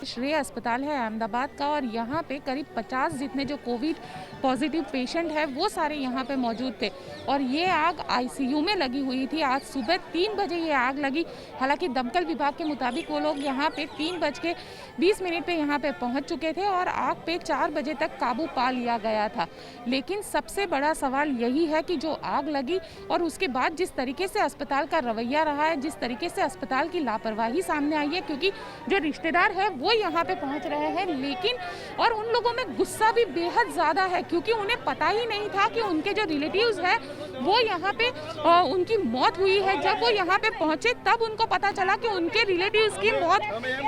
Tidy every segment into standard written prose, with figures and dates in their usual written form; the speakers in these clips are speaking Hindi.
श्रेय अस्पताल है अहमदाबाद का और यहाँ पे करीब 50 जितने जो कोविड पॉजिटिव पेशेंट है वो सारे यहाँ पे मौजूद थे और ये आग आईसीयू में लगी हुई थी। आज सुबह 3 बजे ये आग लगी। हालांकि दमकल विभाग के मुताबिक वो लोग यहाँ पे 3:20 पे यहाँ पे पहुँच चुके थे और आग पे 4 बजे तक काबू पा लिया गया था। लेकिन सबसे बड़ा सवाल यही है कि जो आग लगी और उसके बाद जिस तरीके से अस्पताल का रवैया रहा है, जिस तरीके से अस्पताल की लापरवाही सामने आई है, क्योंकि जो रिश्तेदार है वो यहाँ पे पहुँच रहे हैं लेकिन और उन लोगों में गुस्सा भी बेहद ज़्यादा है क्योंकि उन्हें पता ही नहीं था कि उनके जो रिलेटिव्स हैं वो यहाँ पे उनकी मौत हुई है। जब वो यहाँ पे पहुँचे तब उनको पता चला कि उनके रिलेटिव्स की मौत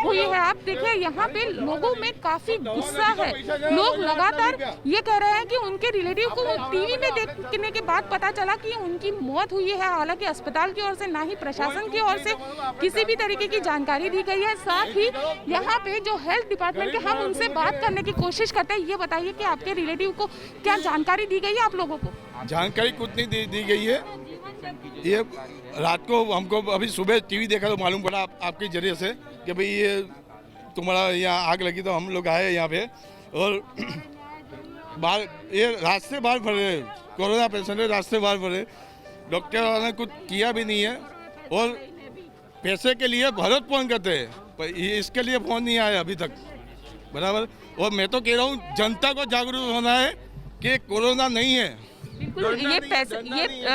हुई है। आप देखिए यहाँ पे लोगों में काफ़ी गुस्सा है। लोग लगातार ये कह रहे हैं कि उनके रिलेटिव को टीवी में देखने के बाद पता चला कि उनकी मौत हुई है। हालांकि अस्पताल की ओर से ना ही प्रशासन की ओर से किसी भी तरीके की जानकारी दी गई है। साथ ही यहाँ पे जो हेल्थ डिपार्टमेंट के हम उनसे बात करने की कोशिश करते हैं। ये बताइए कि आपके रिलेटिव को क्या जानकारी दी गई है आप लोगों को? जानकारी कुछ नहीं दी गई है। ये रात को हमको अभी सुबह टीवी देखा तो मालूम पड़ा आपके जरिए से कि भाई ये तुम्हारा यहाँ आग लगी। तो हम लोग आए यहाँ पे और बाहर ये रास्ते बाहर भरे, कोरोना पेशेंट रास्ते बाहर भरे। डॉक्टर ने कुछ किया भी नहीं है और पैसे के लिए बहुत फोन करते हैं पर इसके लिए फोन नहीं आया अभी तक, बराबर। और मैं तो कह रहा हूँ जनता को जागरूक होना है कि कोरोना नहीं है। बिल्कुल, ये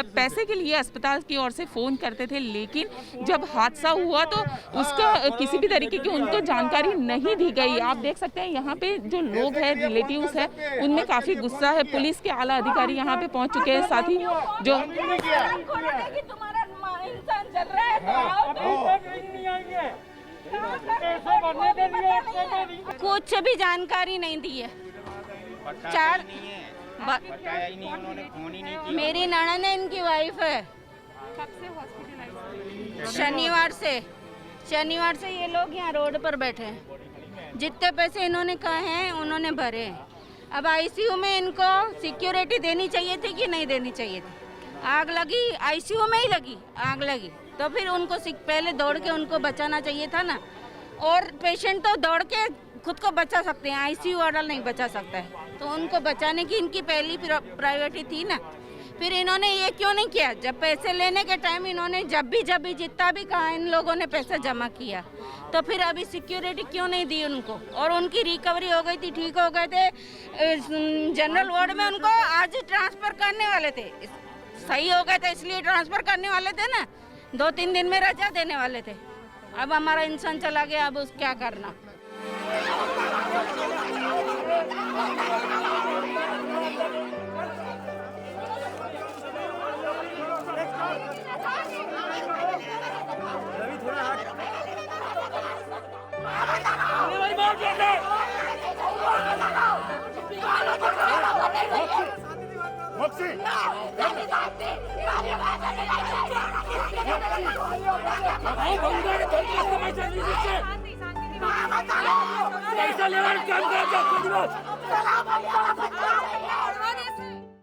पैसे के लिए अस्पताल की ओर से फ़ोन करते थे लेकिन जब हादसा हुआ तो उसका किसी भी तरीके की उनको जानकारी नहीं दी गई। आप देख सकते हैं यहाँ पे जो लोग हैं, रिलेटिव्स हैं, उनमें काफ़ी गुस्सा है। पुलिस के आला अधिकारी यहाँ पे पहुँच चुके हैं। साथ ही जो कुछ भी जानकारी नहीं दी है। बताया ही नहीं उन्होंने, फोन ही नहीं किया। मेरी ननद है, इनकी वाइफ है। शनिवार से ये लोग यहाँ रोड पर बैठे हैं। जितने पैसे इन्होंने कहे हैं उन्होंने भरे हैं। अब आईसीयू में इनको सिक्योरिटी देनी चाहिए थी कि नहीं देनी चाहिए थी? आग लगी, आईसीयू में ही लगी, आग लगी तो फिर उनको पहले दौड़ के उनको बचाना चाहिए था ना। और पेशेंट तो दौड़ के खुद को बचा सकते हैं, आईसीयू वाला नहीं बचा सकता है। तो उनको बचाने की इनकी पहली प्रायोरिटी थी ना। फिर इन्होंने ये क्यों नहीं किया? जब पैसे लेने के टाइम इन्होंने जब भी जितना भी कहा इन लोगों ने पैसा जमा किया, तो फिर अभी सिक्योरिटी क्यों नहीं दी उनको? और उनकी रिकवरी हो गई थी, ठीक हो गए थे। जनरल वार्ड में उनको आज ट्रांसफर करने वाले थे, सही हो गए थे इसलिए ट्रांसफर करने वाले थे ना। 2-3 दिन में रजा देने वाले थे। अब हमारा इंसान चला गया, अब क्या करना?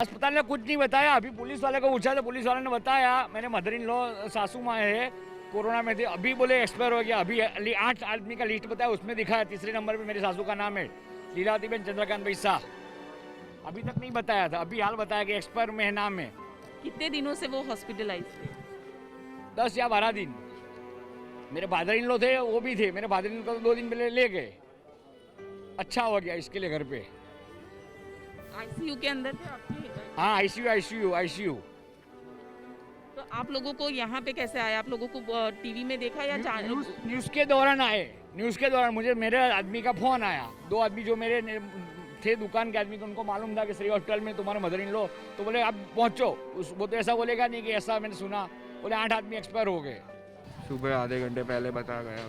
अस्पताल ने कुछ नहीं बताया। अभी पुलिस वाले को पूछा तो पुलिस वाले ने बताया, मैंने मदर इन लॉ सासू माँ है, कोरोना में थे, अभी बोले एक्सपायर हो गया। अभी 8 आदमी का लिस्ट बताया, उसमें दिखाया 3रे नंबर पे मेरे सासू का नाम है, लीलावती बेन चंद्रकांत भाई शाह। अभी तक नहीं बताया था, अभी हाल बताया कि एक्सपायर में है नाम है। कितने दिनों से वो हॉस्पिटलाइज थे? 10 या 12 दिन। मेरे फादर इन लॉ थे, वो भी थे। मेरे फादर इन लॉ को 2 दिन पहले ले गए। अच्छा हो गया इसके लिए घर पे। आईसीयू के अंदर थे आपके? हाँ, आईसीयू। तो आप लोगों को यहाँ पे कैसे आया? आप लोगों को टीवी में देखा या न्यूज़ के दौरान आए? न्यूज़ के दौरान मुझे मेरे आदमी का फोन आया। 2 आदमी जो मेरे थे दुकान के आदमी को, उनको मालूम था कि श्री हॉस्पिटल में तुम्हारे मदर इन लॉ, तो बोले आप पहुँचो। वो तो ऐसा बोलेगा नहीं कि ऐसा मैंने सुना। बोले 8 आदमी एक्सपायर हो गए। सुबह आधे घंटे पहले बता गया।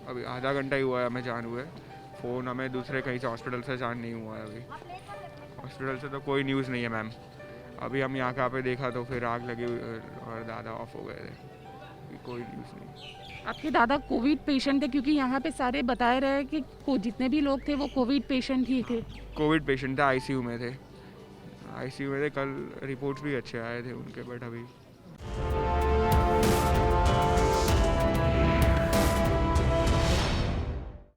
अभी आधा घंटा ही हुआ है हमें जान हुए। फ़ोन हमें दूसरे कहीं से हॉस्पिटल से जान नहीं हुआ है। अभी हॉस्पिटल से तो कोई न्यूज़ नहीं है मैम। अभी हम यहाँ पे देखा तो फिर आग लगी और दादा ऑफ हो गए थे। कोई न्यूज़ नहीं। आपके दादा कोविड पेशेंट थे? क्योंकि यहाँ पे सारे बताए रहे कि जितने भी लोग थे वो कोविड पेशेंट ही थे। कोविड पेशेंट थे, आईसीयू में थे। आईसीयू में थे। कल रिपोर्ट्स भी अच्छे आए थे उनके, बट अभी